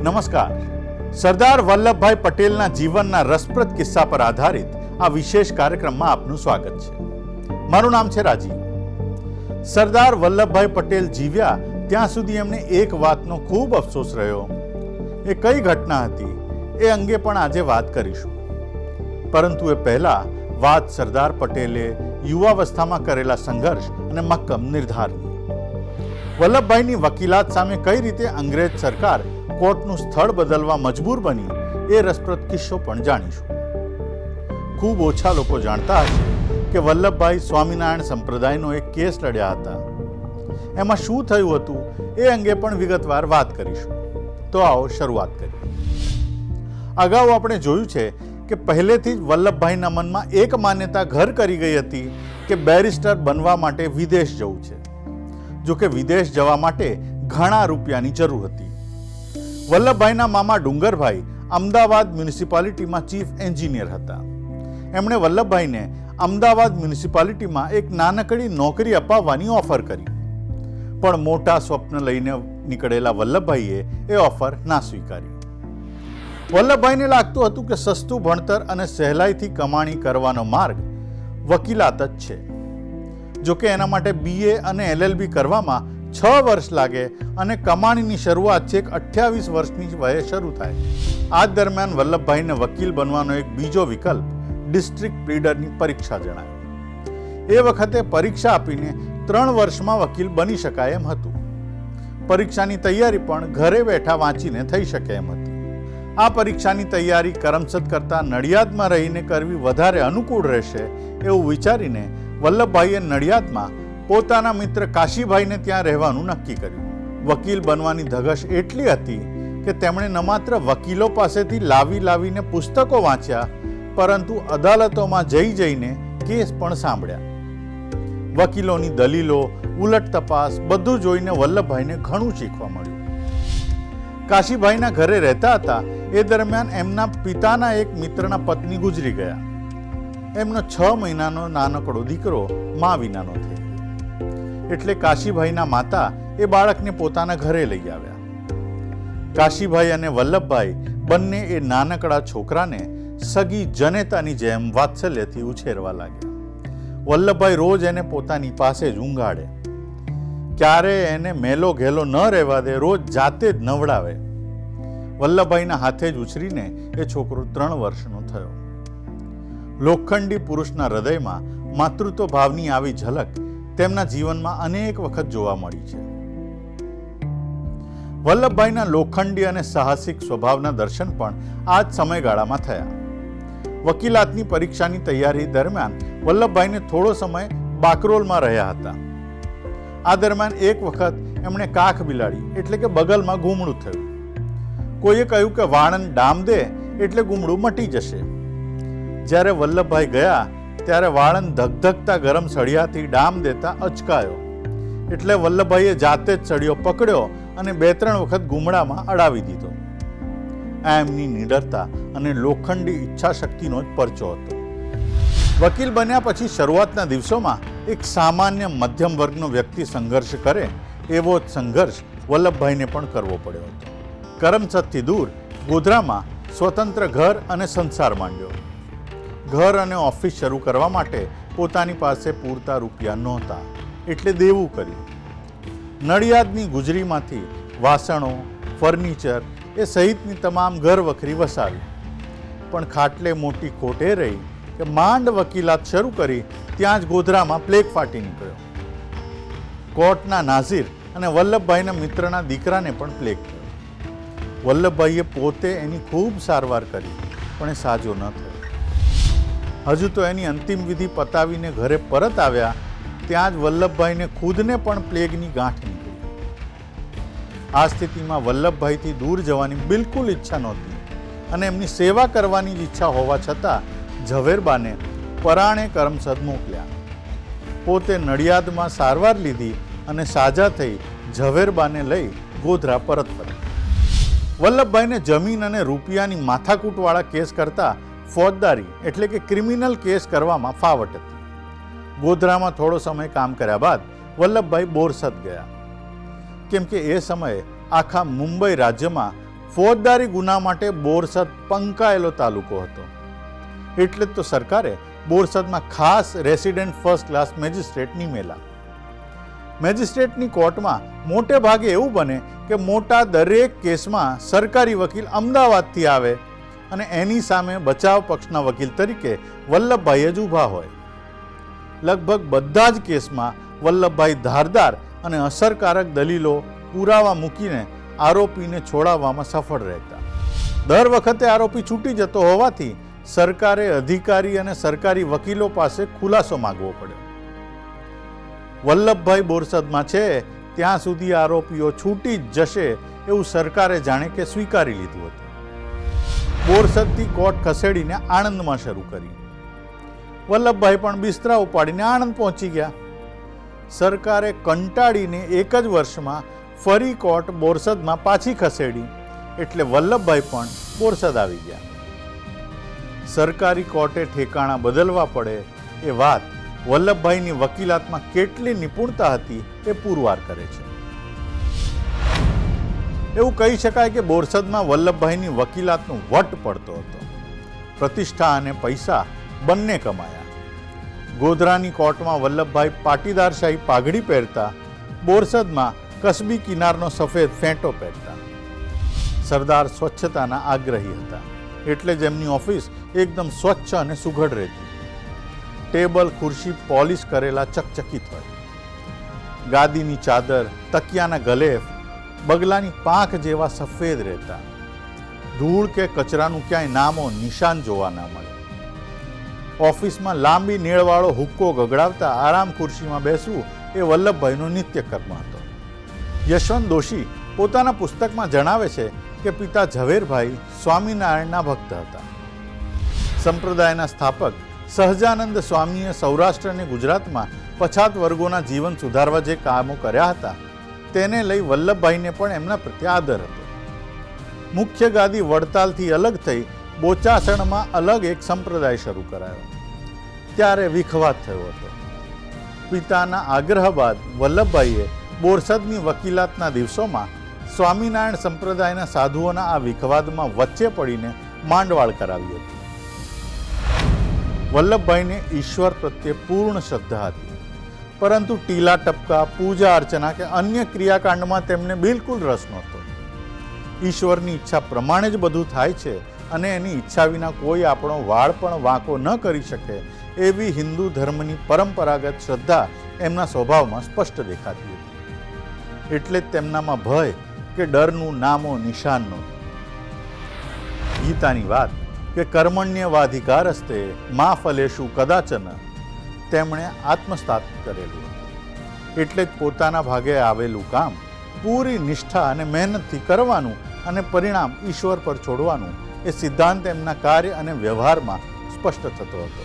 નમસ્કાર. સરદાર વલ્લભભાઈ પટેલના જીવનના રસપ્રદ કિસ્સા પર આધારિત આ વિશેષ કાર્યક્રમમાં આપનું સ્વાગત છે. મારું નામ છે રાજીવ. સરદાર વલ્લભભાઈ પટેલ જીવ્યા ત્યાં સુધી એમને એક વાતનો ખૂબ અફસોસ રહ્યો. એ કઈ ઘટના હતી એ અંગે પણ આજે વાત કરીશું. પરંતુ એ પહેલા વાત સરદાર પટેલે યુવાવસ્થામાં કરેલા સંઘર્ષ અને મક્કમ નિર્ધારની. વલ્લભભાઈની વકીલાત સામે કઈ રીતે અંગ્રેજ સરકાર કોર્ટનું સ્થળ બદલવા મજબૂર બની એ રસપ્રદ કિસ્સો પણ જાણીશું. ખૂબ ઓછા લોકો જાણતા હશે કે વલ્લભભાઈ સ્વામિનારાયણ સંપ્રદાયનો એક કેસ લડ્યા હતા. એમાં શું થયું હતું એ અંગે પણ વિગતવાર વાત કરીશું. તો આવો શરૂઆત કરીએ. અગાઉ આપણે જોયું છે કે પહેલેથી જ વલ્લભભાઈના મનમાં એક માન્યતા ઘર કરી ગઈ હતી કે બેરિસ્ટર બનવા માટે વિદેશ જવું છે. જો કે વિદેશ જવા માટે ઘણા રૂપિયાની જરૂર હતી. વલ્લભભાઈના મામા ડુંગરભાઈ અમદાવાદ મ્યુનિસિપાલિટીમાં ચીફ એન્જિનિયર હતા. એમણે વલ્લભભાઈને અમદાવાદ મ્યુનિસિપાલિટીમાં એક નાનકડી નોકરી અપાવવાની ઓફર કરી. પણ મોટા સ્વપ્ન લઈને નીકળેલા વલ્લભભાઈએ એ ઓફર ના સ્વીકારી. વલ્લભભાઈને લાગતું હતું કે સસ્તું ભણતર અને સહેલાઈથી કમાણી કરવાનો માર્ગ વકીલાત જ છે. જોકે એના માટે BA અને LLB કરવામાં 6 વર્ષ લાગે અને કમાણીની શરૂઆત છેક 28 વર્ષની વયે શરૂ થાય. આ દરમિયાન વલ્લભભાઈને વકીલ બનવાનો એક બીજો વિકલ્પ ડિસ્ટ્રિક્ટ પ્લીડરની પરીક્ષા જણાયો. એ વખતે પરીક્ષા આપીને 3 વર્ષમાં વકીલ બની શકાય એમ હતું. પરીક્ષાની તૈયારી પણ ઘરે બેઠા વાંચીને થઈ શકે એમ હતી. આ પરીક્ષાની તૈયારી કરમસદ કરતાં નડિયાદમાં રહીને કરવી વધારે અનુકૂળ રહેશે એવું વિચારીને વલ્લભભાઈએ નડિયાદમાં પોતાના મિત્ર કાશીભાઈને ત્યાં રહેવાનું નક્કી કર્યું. વકીલ બનવાની ધગશ એટલી હતી કે તેમણે ન માત્ર વકીલો પાસેથી લાવીને પુસ્તકો વાંચ્યા, પરંતુ અદાલતોમાં જઈને કેસ પણ સાંભળ્યા. વકીલોની દલીલો, ઉલટ તપાસ બધું જોઈને વલ્લભભાઈને ઘણું શીખવા મળ્યું. કાશીભાઈના ઘરે રહેતા હતા એ દરમિયાન એમના પિતાના એક મિત્રના પત્ની ગુજરી ગયા. એમનો 6 મહિનાનો નાનકડો દીકરો મા વિનાનો થઈ ગયો. એટલે કાશીભાઈના માતા એ બાળકને પોતાના ઘરે લઈ આવ્યા. કાશીભાઈ અને વલ્લભભાઈ બંને એ નાનકડા છોકરાને સગી જનેતાની જેમ વાત્સલ્યથી ઉછેરવા લાગ્યા. વલ્લભભાઈ રોજ એને પોતાની પાસે જ ઊંઘાડે. ક્યારે એને મેલો ઘેલો ન રહેવા દે, રોજ જાતે જ નવડાવે. વલ્લભભાઈના હાથે જ ઉછરીને એ છોકરો 3 વર્ષનો થયો. લોખંડી પુરુષના હૃદયમાં માતૃત્વ ભાવની આવી ઝલક તેમના જીવનમાં અનેક વખત જોવા મળી છે. વલ્લભભાઈના લોખંડી અને સાહસિક સ્વભાવના દર્શન પણ આ જ સમયગાળામાં થયા. વકીલાતની પરીક્ષાની તૈયારી દરમિયાન વલ્લભભાઈને થોડો સમય બાકરોલમાં રહ્યા હતા. આ દરમિયાન એક વખત એમણે કાખ બિલાડી એટલે કે બગલમાં ગુમડું થયું. કોઈએ કહ્યું કે વાણન ડામ દે એટલે ગુમડું મટી જશે. જ્યારે વલ્લભભાઈ ગયા ત્યારે વાળન ધગધગતા ગરમ સળિયાથી ડામ દેતા અચકાયો. એટલે વલ્લભભાઈએ જાતે જ સળિયો પકડ્યો અને 2-3 વખત ગુમડામાં અડાવી દીધો. આ એમની નિડરતા અને લોખંડી ઈચ્છા શક્તિનો જ પરચો હતો. વકીલ બન્યા પછી શરૂઆતના દિવસોમાં એક સામાન્ય મધ્યમ વર્ગનો વ્યક્તિ સંઘર્ષ કરે એવો જ સંઘર્ષ વલ્લભભાઈને પણ કરવો પડ્યો હતો. કરમસદથી દૂર ગોધરામાં સ્વતંત્ર ઘર અને સંસાર માંડ્યો. ઘર અને ઓફિસ શરૂ કરવા માટે પોતાની પાસે પૂરતા રૂપિયા નહોતા, એટલે દેવું કર્યું. નડિયાદની ગુજરીમાંથી વાસણો, ફર્નિચર એ સહિતની તમામ ઘર વખરી વસાવી. પણ ખાટલે મોટી ખોટે રહી કે માંડ વકીલાત શરૂ કરી ત્યાં જ ગોધરામાં પ્લેગ ફાટી નીકળ્યો. કોર્ટના નાઝીર અને વલ્લભભાઈના મિત્રના દીકરાને પણ પ્લેગ થયો. વલ્લભભાઈએ પોતે એની ખૂબ સારવાર કરી, પણ એ સાજો ન થયો. હજુ તો એની અંતિમ વિધિ પતાવીને ઘરે પરત આવ્યા ત્યાં જ વલ્લભભાઈને ખુદને પણ પ્લેગની ગાંઠ નીકળી. આ સ્થિતિમાં વલ્લભભાઈથી દૂર જવાની બિલકુલ ઈચ્છા નહોતી અને એમની સેવા કરવાની જ ઈચ્છા હોવા છતાં ઝવેરબાને પરાણે કરમસદ મોકલ્યા. પોતે નડિયાદમાં સારવાર લીધી અને સાજા થઈ ઝવેરબાને લઈ ગોધરા પરત ફર્યા. વલ્લભભાઈને જમીન અને રૂપિયાની માથાકૂટવાળા કેસ કરતા ફોજદારી એટલે કે ક્રિમિનલ કેસ કરવામાં ફાવટ હતી. ગોધરામાં થોડો સમય કામ કર્યા બાદ વલ્લભભાઈ બોરસદ ગયા. કેમ કે એ સમયે આખા મુંબઈ રાજ્યમાં ફોજદારી ગુના માટે બોરસદ પંકાયેલો તાલુકો હતો. એટલે જ તો સરકારે બોરસદમાં ખાસ રેસિડેન્ટ ફર્સ્ટ ક્લાસ મેજિસ્ટ્રેટ નિમેલા. મેજિસ્ટ્રેટની કોર્ટમાં મોટે ભાગે એવું બને કે મોટા દરેક કેસમાં સરકારી વકીલ અમદાવાદથી આવે અને એની સામે બચાવ પક્ષના વકીલ તરીકે વલ્લભભાઈ જ ઊભા હોય. લગભગ બધા જ કેસમાં વલ્લભભાઈ ધારદાર અને અસરકારક દલીલો પુરાવા મૂકીને આરોપીને છોડાવવામાં સફળ રહેતા. દર વખતે આરોપી છૂટી જતો હોવાથી સરકારે અધિકારી અને સરકારી વકીલો પાસે ખુલાસો માંગવો પડ્યો. વલ્લભભાઈ બોરસદમાં છે ત્યાં સુધી આરોપીઓ છૂટી જ જશે એવું સરકારે જાણે કે સ્વીકારી લીધું હતું. બોરસદથી કોર્ટ ખસેડીને આણંદમાં શરૂ કરી. વલ્લભભાઈ પણ બિસ્તરા ઉપાડીને આણંદ પહોંચી ગયા. સરકારે કંટાળીને એક જ વર્ષમાં ફરી કોર્ટ બોરસદમાં પાછી ખસેડી એટલે વલ્લભભાઈ પણ બોરસદ આવી ગયા. સરકારી કોર્ટે ઠેકાણા બદલવા પડે એ વાત વલ્લભભાઈની વકીલાતમાં કેટલી નિપુણતા હતી એ પુરવાર કરે છે. એવું કહી શકાય કે બોરસદમાં વલ્લભભાઈની વકીલાતનો વટ પડતો હતો. પ્રતિષ્ઠા અને પૈસા બંને કમાયા. ગોધરાની કોર્ટમાં વલ્લભભાઈ પાટીદારશાહી પાઘડી પહેરતા, બોરસદમાં કસબી કિનારનો સફેદ ફેંટો પહેરતા. સરદાર સ્વચ્છતાના આગ્રહી હતા એટલે જ એમની ઓફિસ એકદમ સ્વચ્છ અને સુઘડ રહેતી. ટેબલ ખુરશી પોલિશ કરેલા ચકચકિત હોય. ગાદીની ચાદર, તકિયાના ગલેફ બગલાની પાંખ જેવા સફેદ રહેતા. ધૂળ કે કચરાનું ક્યાંય નામો નિશાન જોવા ના મળે. ઓફિસમાં લાંબી નેળવાળો હુક્કો ગગડાવતા આરામ ખુરશીમાં બેસવું એ વલ્લભભાઈનો નિત્યકર્મ હતો. યશવંત દોશી પોતાના પુસ્તકમાં જણાવે છે કે પિતા ઝવેરભાઈ સ્વામિનારાયણના ભક્ત હતા. સંપ્રદાયના સ્થાપક સહજાનંદ સ્વામીએ સૌરાષ્ટ્ર અને ગુજરાતમાં પછાત વર્ગોના જીવન સુધારવા જે કામો કર્યા હતા તેને લઈ વલ્લભભાઈને પણ એમના પ્રત્યે આદર હતો. મુખ્ય ગાદી વડતાલથી અલગ થઈ બોચાસણમાં અલગ એક સંપ્રદાય શરૂ કરાયો. ત્યારે વિખવાદ થયો હતો. પિતાના આગ્રહ બાદ વલ્લભભાઈએ બોરસદની વકીલાતના દિવસોમાં સ્વામિનારાયણ સંપ્રદાયના સાધુઓના આ વિખવાદમાં વચ્ચે પડીને માંડવાળ કરાવી હતી. વલ્લભભાઈને ઈશ્વર પ્રત્યે પૂર્ણ શ્રદ્ધા હતી, પરંતુ ટીલા ટપકા, પૂજા અર્ચના કે અન્ય ક્રિયાકાંડમાં તેમને બિલકુલ રસ નહોતો. ઈશ્વરની ઈચ્છા પ્રમાણે જ બધું થાય છે અને એની ઈચ્છા વિના કોઈ આપણો વાળ પણ વાંકો ન કરી શકે એવી હિન્દુ ધર્મની પરંપરાગત શ્રદ્ધા એમના સ્વભાવમાં સ્પષ્ટ દેખાતી હતી. એટલે જ તેમનામાં ભય કે ડરનું નામો નિશાન નહોતું. ગીતાની વાત કે કર્મણ્યવાધિકારસ્તે મા ફલેષુ કદાચન તેમણે આત્મસાત કરેલું હતું. એટલે જ પોતાના ભાગે આવેલું કામ પૂરી નિષ્ઠા અને મહેનતથી કરવાનું અને પરિણામ ઈશ્વર પર છોડવાનું એ સિદ્ધાંત એમના કાર્ય અને વ્યવહારમાં સ્પષ્ટ થતો હતો.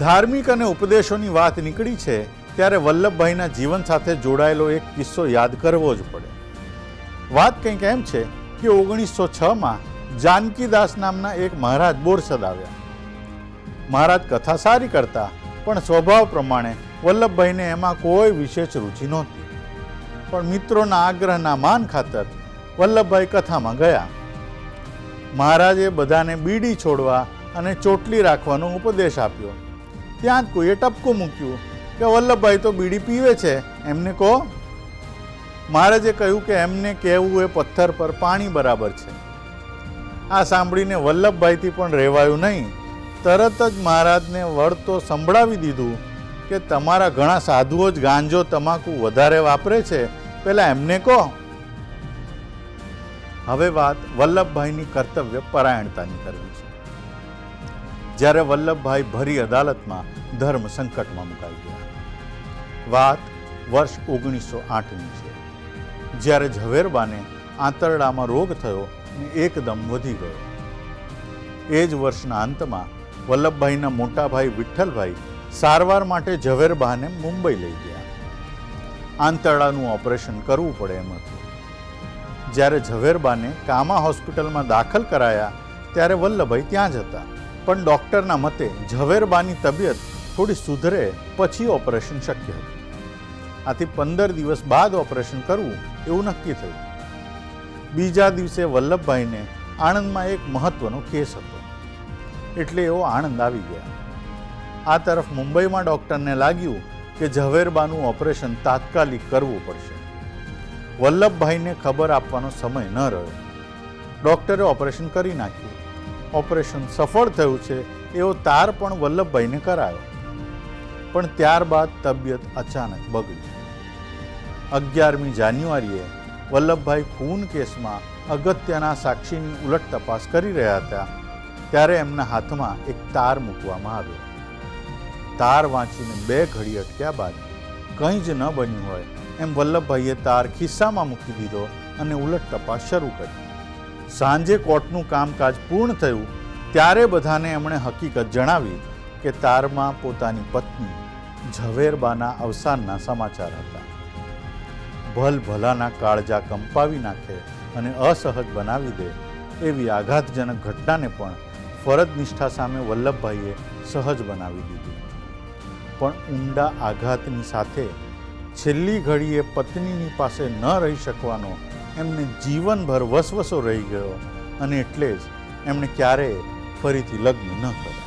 ધાર્મિક અને ઉપદેશોની વાત નીકળી છે ત્યારે વલ્લભભાઈના જીવન સાથે જોડાયેલો એક કિસ્સો યાદ કરવો જ પડે. વાત કંઈક એમ છે કે 1906માં જાનકીદાસ નામના એક મહારાજ બોરસદ આવ્યા. મહારાજ કથા સારી કરતા, પણ સ્વભાવ પ્રમાણે વલ્લભભાઈને એમાં કોઈ વિશેષ રુચિ નહોતી. પણ મિત્રોના આગ્રહના માન ખાતર વલ્લભભાઈ કથામાં ગયા. મહારાજે બધાને બીડી છોડવા અને ચોટલી રાખવાનો ઉપદેશ આપ્યો. ત્યાં જ કોઈએ ટપકું મૂક્યું કે વલ્લભભાઈ તો બીડી પીવે છે, એમને કહો. મહારાજે કહ્યું કે એમને કહેવું એ પથ્થર પર પાણી બરાબર છે. આ સાંભળીને વલ્લભભાઈથી પણ રહેવાયું નહીં. તરત જ મહારાજને વળતો સંભળાવી દીધું કે તમારા ઘણા સાધુઓ જ ગાંજો તમાકુ વધારે વાપરે છે, પહેલા એમને કહો. હવે વાત વલ્લભભાઈની કર્તવ્ય પરાયણતાની કરવી છે. જ્યારે વલ્લભભાઈ ભરી અદાલતમાં ધર્મ સંકટમાં મુકાઈ ગયા. વાત વર્ષ 1908ની છે, જ્યારે ઝવેરબાને આંતરડામાં રોગ થયો અને એકદમ વધી ગયો. એ જ વર્ષના અંતમાં વલ્લભભાઈના મોટા ભાઈ વિઠ્ઠલભાઈ સારવાર માટે ઝવેરબાને મુંબઈ લઈ ગયા. આંતરડાનું ઓપરેશન કરવું પડે એમ હતું. જ્યારે ઝવેરબાને કામા હોસ્પિટલમાં દાખલ કરાયા ત્યારે વલ્લભભાઈ ત્યાં જ હતા. પણ ડૉક્ટરના મતે ઝવેરબાની તબિયત થોડી સુધરે પછી ઓપરેશન શક્ય હતું. આથી 15 દિવસ બાદ ઓપરેશન કરવું એવું નક્કી થયું. બીજા દિવસે વલ્લભભાઈને આણંદમાં એક મહત્વનો કેસ હતો, એટલે એઓ આણંદ આવી ગયા. આ તરફ મુંબઈમાં ડૉક્ટરને લાગ્યું કે ઝવેરબાનું ઓપરેશન તાત્કાલિક કરવું પડશે. વલ્લભભાઈને ખબર આપવાનો સમય ન રહ્યો. ડૉક્ટરે ઓપરેશન કરી નાખ્યું. ઓપરેશન સફળ થયું છે એવો તાર પણ વલ્લભભાઈને કરાયો. પણ ત્યારબાદ તબિયત અચાનક બગડી. 11મી જાન્યુઆરીએ વલ્લભભાઈ ખૂન કેસમાં અગત્યના સાક્ષીની ઉલટ તપાસ કરી રહ્યા હતા ત્યારે એમના હાથમાં એક તાર મૂકવામાં આવ્યો. તાર વાંચીને 2 ઘડી અટક્યા બાદ કંઈ જ ન બન્યું હોય એમ વલ્લભભાઈએ તાર ખિસ્સામાં મૂકી દીધો અને ઉલટ તપાસ શરૂ કરી. સાંજે કોર્ટનું કામકાજ પૂર્ણ થયું ત્યારે બધાને એમણે હકીકત જણાવી કે તારમાં પોતાની પત્ની ઝવેરબાના અવસાનના સમાચાર હતા. ભલભલાના કાળજા કંપાવી નાખે અને અસહજ બનાવી દે એવી આઘાતજનક ઘટનાને પણ ફરજ નિષ્ઠા સામે વલ્લભભાઈએ સહજ બનાવી દીધી. પણ ઊંડા આઘાતની સાથે છેલ્લી ઘડીએ પત્નીની પાસે ન રહી શકવાનો એમને જીવનભર વસવસો રહી ગયો અને એટલે જ એમણે ક્યારેય ફરીથી લગ્ન ન કર્યા.